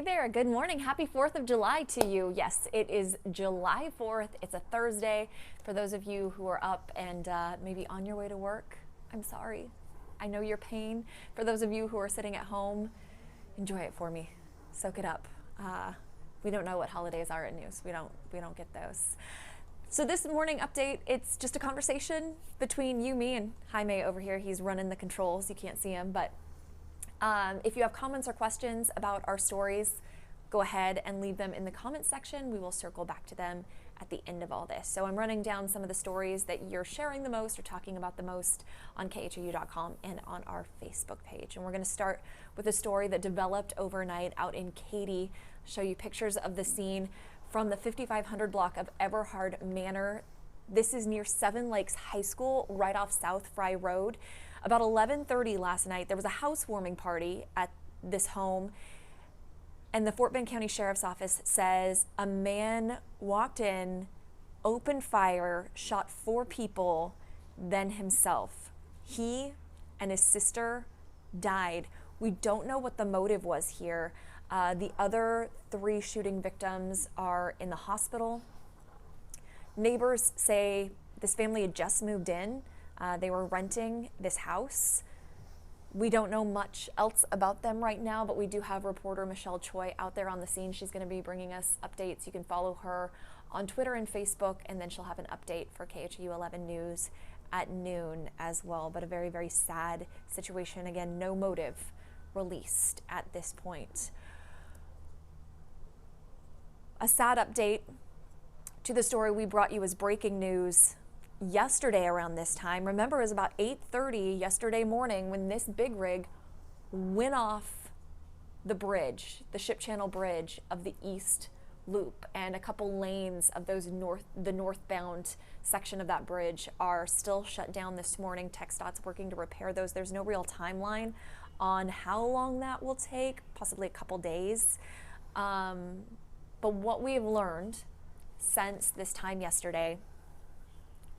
Hey there, good morning. Happy 4th of July to you. Yes, it is July 4th. It's a Thursday. For those of you who are up and maybe on your way to work, I'm sorry. I know your pain. For those of you who are sitting at home, enjoy it for me. Soak it up. We don't know what holidays are at news. We don't get those. So this morning update, it's just a conversation between you, me, and Jaime over here. He's running the controls. You can't see him, but if you have comments or questions about our stories, go ahead and leave them in the comments section. We will circle back to them at the end of all this. So I'm running down some of the stories that you're sharing the most or talking about the most on khou.com and on our Facebook page. And we're going to start with a story that developed overnight out in Katy. Show you pictures of the scene from the 5500 block of Everhard Manor. This is near Seven Lakes High School, right off South Fry Road. About 11:30 last night, there was a housewarming party at this home, and the Fort Bend County Sheriff's Office says a man walked in, opened fire, shot 4 people, then himself. He and his sister died. We don't know what the motive was here. The other 3 shooting victims are in the hospital. Neighbors say this family had just moved in. They were renting this house. We don't know much else about them right now, but we do have reporter Michelle Choi out there on the scene. She's going to be bringing us updates. You can follow her on Twitter and Facebook, and then she'll have an update for KHOU 11 News at noon as well. But a very, very sad situation. Again, no motive released at this point. A sad update to the story we brought you as breaking news yesterday around this time. Remember, it was about 8:30 yesterday morning when this big rig went off the bridge, the Ship Channel Bridge of the East Loop, and a couple lanes of those the northbound section of that bridge are still shut down this morning. TxDOT's working to repair those. There's no real timeline on how long that will take, possibly a couple days. But what we've learned since this time yesterday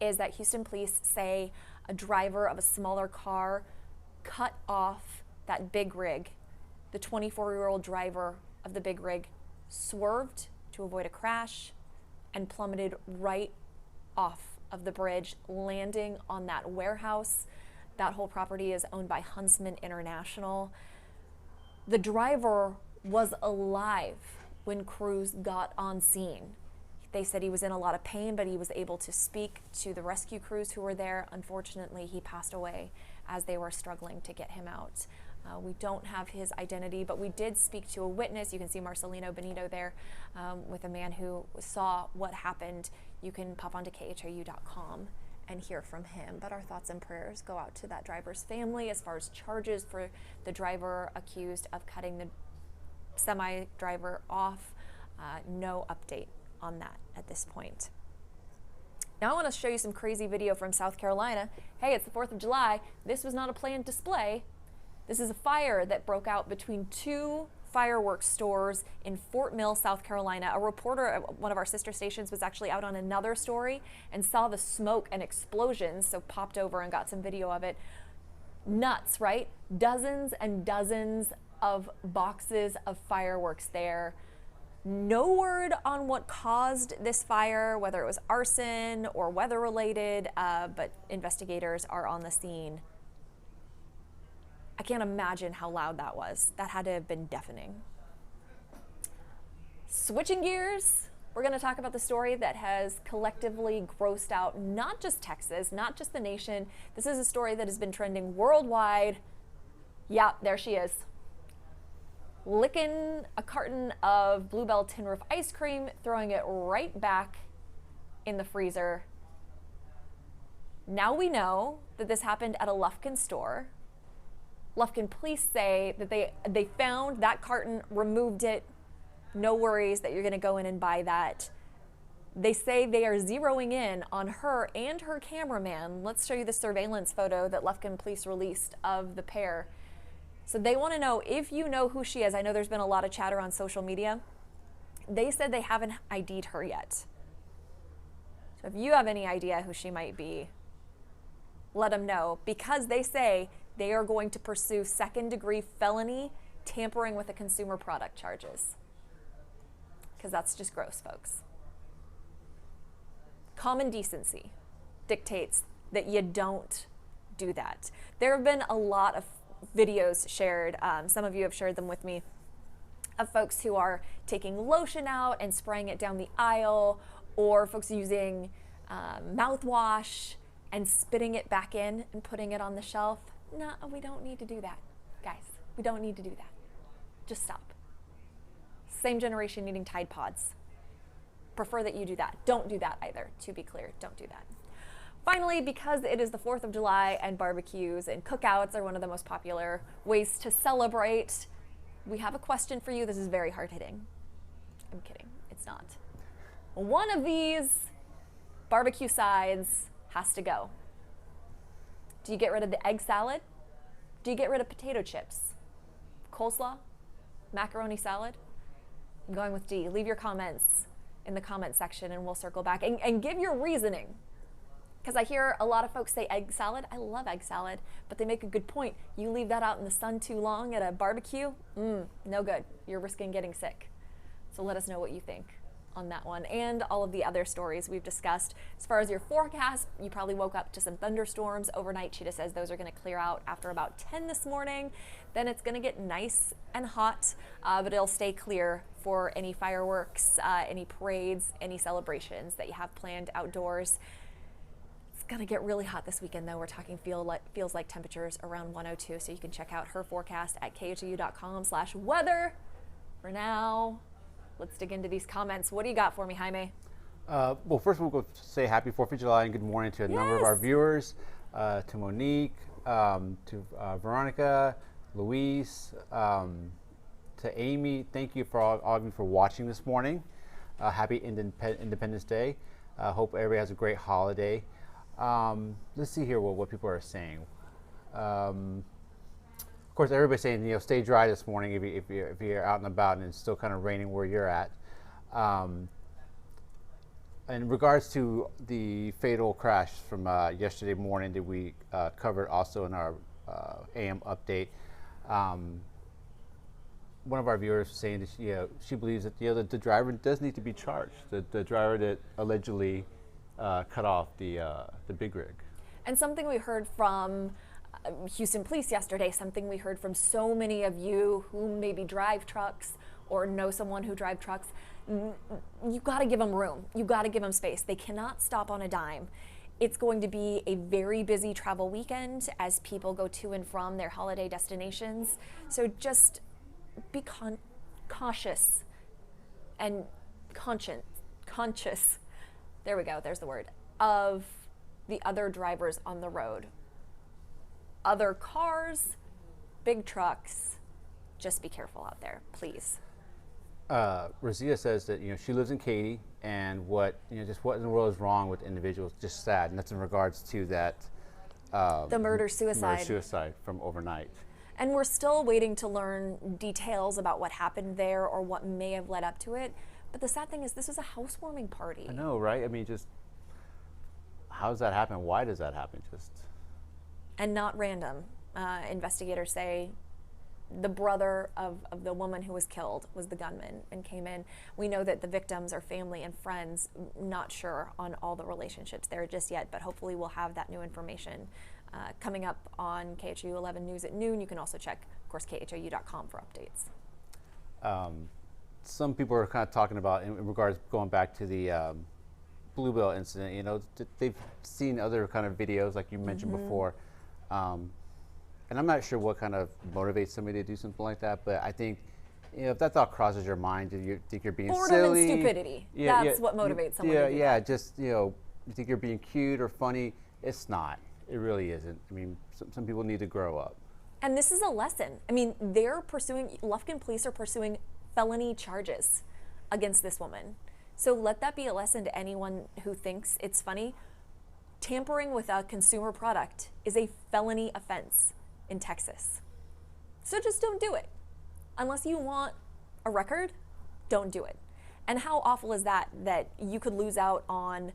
is that Houston police say a driver of a smaller car cut off that big rig. The 24-year-old driver of the big rig swerved to avoid a crash and plummeted right off of the bridge, landing on that warehouse. That whole property is owned by Huntsman International. The driver was alive when crews got on scene. They said he was in a lot of pain, but he was able to speak to the rescue crews who were there. Unfortunately, he passed away as they were struggling to get him out. We don't have his identity, but we did speak to a witness. You can see Marcelino Benito there with a man who saw what happened. You can pop onto khou.com and hear from him. But our thoughts and prayers go out to that driver's family as far as charges for the driver accused of cutting the semi-driver off. No update on that at this point. Now I want to show you some crazy video from South Carolina. Hey, it's the 4th of July. This was not a planned display. This is a fire that broke out between 2 fireworks stores in Fort Mill, South Carolina. A reporter at one of our sister stations was actually out on another story and saw the smoke and explosions, so popped over and got some video of it. Nuts, right? Dozens and dozens of boxes of fireworks there. No word on what caused this fire, whether it was arson or weather related, but investigators are on the scene. I can't imagine how loud that was. That had to have been deafening. Switching gears, we're going to talk about the story that has collectively grossed out not just Texas, not just the nation. This is a story that has been trending worldwide. Yeah, there she is. Licking a carton of Bluebell Tin Roof ice cream, throwing it right back in the freezer. Now we know that this happened at a Lufkin store. Lufkin police say that they found that carton, removed it. No worries that you're going to go in and buy that. They say they are zeroing in on her and her cameraman. Let's show you the surveillance photo that Lufkin police released of the pair. So they want to know if you know who she is. I know there's been a lot of chatter on social media. They said they haven't ID'd her yet. So if you have any idea who she might be, let them know, because they say they are going to pursue second-degree felony tampering with a consumer product charges. Because that's just gross, folks. Common decency dictates that you don't do that. There have been a lot of videos shared, some of you have shared them with me, of folks who are taking lotion out and spraying it down the aisle, or folks using mouthwash and spitting it back in and putting it on the shelf. No, we don't need to do that, guys. We don't need to do that. Just stop. Same generation needing Tide Pods. Prefer that you do that. Don't do that either, to be clear. Don't do that. Finally, because it is the 4th of July and barbecues and cookouts are one of the most popular ways to celebrate, we have a question for you. This is very hard-hitting. I'm kidding. It's not. One of these barbecue sides has to go. Do you get rid of the egg salad? Do you get rid of potato chips? Coleslaw? Macaroni salad? I'm going with D. Leave your comments in the comment section and we'll circle back and give your reasoning. Because I hear a lot of folks say egg salad. I love egg salad, but they make a good point. You leave that out in the sun too long at a barbecue, no good. You're risking getting sick. So let us know what you think on that one and all of the other stories we've discussed. As far as your forecast, you probably woke up to some thunderstorms overnight. Cheetah says those are going to clear out after about 10 this morning. Then it's going to get nice and hot, but it'll stay clear for any fireworks, any parades, any celebrations that you have planned outdoors. It's going to get really hot this weekend, though. We're talking feels like temperatures around 102, so you can check out her forecast at khou.com/weather. For now, let's dig into these comments. What do you got for me, Jaime? Well, first we'll go say happy 4th of July and good morning to a number of our viewers, to Monique, to Veronica, Luis, to Amy. Thank you for all of you for watching this morning. Happy Independence Day. Hope everybody has a great holiday. Let's see here what people are saying. Of course, everybody's saying, stay dry this morning if you're out and about and it's still kind of raining where you're at. In regards to the fatal crash from yesterday morning that we covered also in our AM update, one of our viewers was saying that she believes that the driver does need to be charged. The driver that allegedly cut off the big rig. And something we heard from Houston Police yesterday, something we heard from so many of you who maybe drive trucks or know someone who drive trucks, you got to give them room. You got to give them space. They cannot stop on a dime. It's going to be a very busy travel weekend as people go to and from their holiday destinations. So just be cautious and conscious, there we go, there's the word, of the other drivers on the road. Other cars, big trucks, just be careful out there, please. Rosita says that she lives in Katy, and what in the world is wrong with individuals? Just sad, and that's in regards to that the murder-suicide from overnight. And we're still waiting to learn details about what happened there or what may have led up to it. But the sad thing is, this was a housewarming party. I know, right? I mean, just how does that happen? Why does that happen? And not random. Investigators say the brother of the woman who was killed was the gunman and came in. We know that the victims are family and friends. Not sure on all the relationships there just yet, but hopefully we'll have that new information coming up on KHOU 11 News at noon. You can also check, of course, khou.com for updates. Some people are kind of talking about, in regards going back to the Bluebell incident, they've seen other kind of videos like you mentioned before. And I'm not sure what kind of motivates somebody to do something like that, but I think if that thought crosses your mind, you think you're being boredom silly. and stupidity. That's what motivates someone to do that. Just, you think you're being cute or funny. It's not. It really isn't. I mean, some people need to grow up. And this is a lesson. I mean, Lufkin police are pursuing felony charges against this woman. So let that be a lesson to anyone who thinks it's funny. Tampering with a consumer product is a felony offense in Texas. So just don't do it. Unless you want a record, don't do it. And how awful is that you could lose out on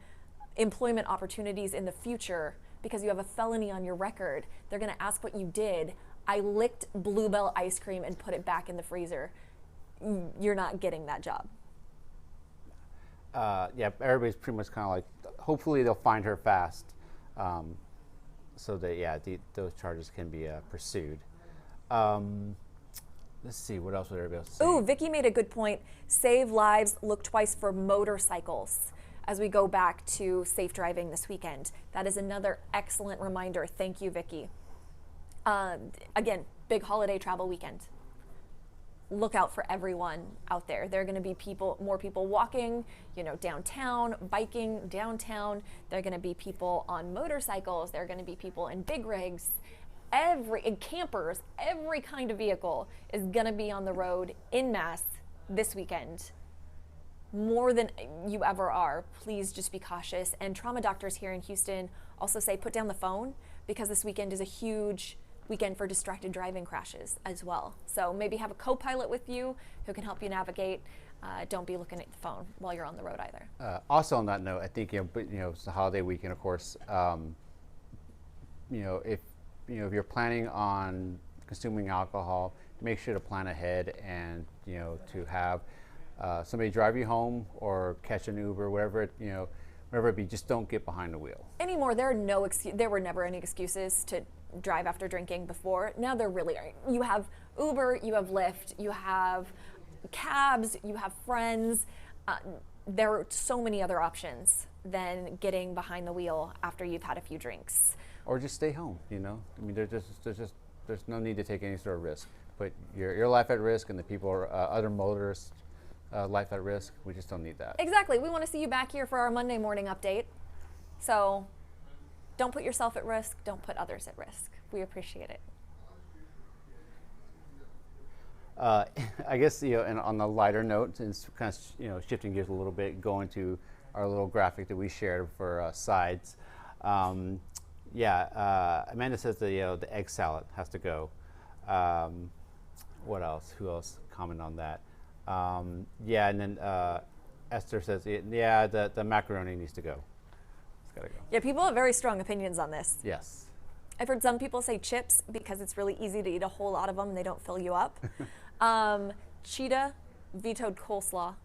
employment opportunities in the future because you have a felony on your record? They're going to ask what you did. I licked Bluebell ice cream and put it back in the freezer. You're not getting that job. Yeah, everybody's pretty much kind of like, hopefully they'll find her fast, so that, yeah, those charges can be pursued. Let's see, what else would everybody else say? Ooh, Vicky made a good point. Save lives, look twice for motorcycles as we go back to safe driving this weekend. That is another excellent reminder. Thank you, Vicky. Again, big holiday travel weekend. Look out for everyone out there. There are going to be more people walking, downtown, biking downtown. There are going to be people on motorcycles. There are going to be people in big rigs, in campers. Every kind of vehicle is going to be on the road en masse this weekend. More than you ever are. Please just be cautious. And trauma doctors here in Houston also say put down the phone, because this weekend is a huge weekend for distracted driving crashes as well. So maybe have a co-pilot with you who can help you navigate. Don't be looking at the phone while you're on the road either. Also on that note, I think it's the holiday weekend, of course. If you're planning on consuming alcohol, make sure to plan ahead and to have somebody drive you home or catch an Uber, whatever it be. Just don't get behind the wheel anymore. There were never any excuses to drive after drinking before. Now there really are. You have Uber, you have Lyft, you have cabs, you have friends. There are so many other options than getting behind the wheel after you've had a few drinks. Or just stay home. There's no need to take any sort of risk. Put your life at risk and the people, other motorists' life at risk. We just don't need that. Exactly. We want to see you back here for our Monday morning update. So don't put yourself at risk. Don't put others at risk. We appreciate it. I guess, and on the lighter note, and kind of, shifting gears a little bit, going to our little graphic that we shared for sides. Amanda says the egg salad has to go. What else? Who else comment on that? And then Esther says, the macaroni needs to go. It's gotta go. Yeah, people have very strong opinions on this. Yes. I've heard some people say chips because it's really easy to eat a whole lot of them and they don't fill you up. Cheetah vetoed coleslaw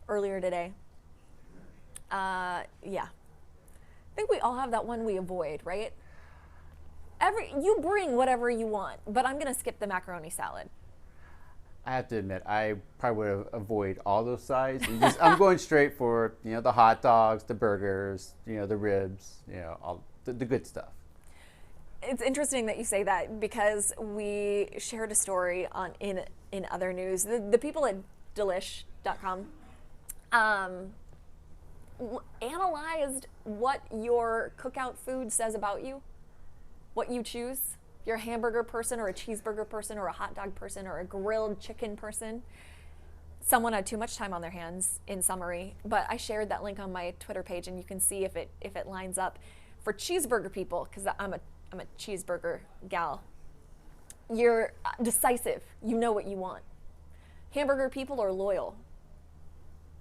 earlier today. I think we all have that one we avoid, right? You bring whatever you want, but I'm gonna skip the macaroni salad. I have to admit, I probably would avoid all those sides. And I'm going straight for the hot dogs, the burgers, the ribs, all the good stuff. It's interesting that you say that, because we shared a story in other news. The people at Delish.com analyzed what your cookout food says about you, what you choose. If you're a hamburger person or a cheeseburger person or a hot dog person or a grilled chicken person. Someone had too much time on their hands, in summary, but I shared that link on my Twitter page and you can see if it lines up. For cheeseburger people, because I'm a cheeseburger gal, you're decisive. You know what you want. Hamburger people are loyal.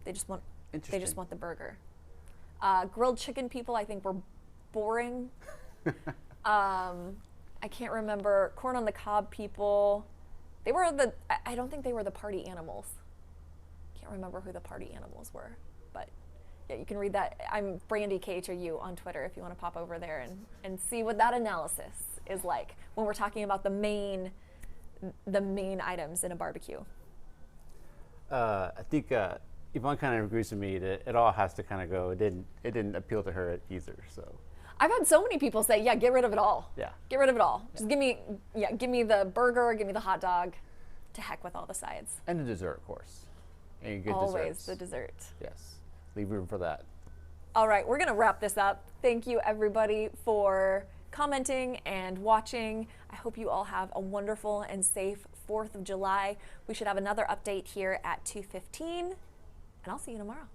They just want the burger. Grilled chicken people, I think, were boring. I can't remember. Corn on the cob people, I don't think they were the party animals. Can't remember who the party animals were, but yeah, you can read that. I'm Brandy KHRU on Twitter if you want to pop over there and see what that analysis is like when we're talking about the main items in a barbecue. I think Yvonne kind of agrees with me that it all has to kind of go. It didn't appeal to her either. So I've had so many people say, "Yeah, get rid of it all. Yeah, get rid of it all. Just give me the burger, give me the hot dog. To heck with all the sides." And the dessert, of course. And good always desserts. The dessert. Yes, leave room for that. All right, we're gonna wrap this up. Thank you everybody for commenting and watching. I hope you all have a wonderful and safe 4th of July. We should have another update here at 2:15, and I'll see you tomorrow.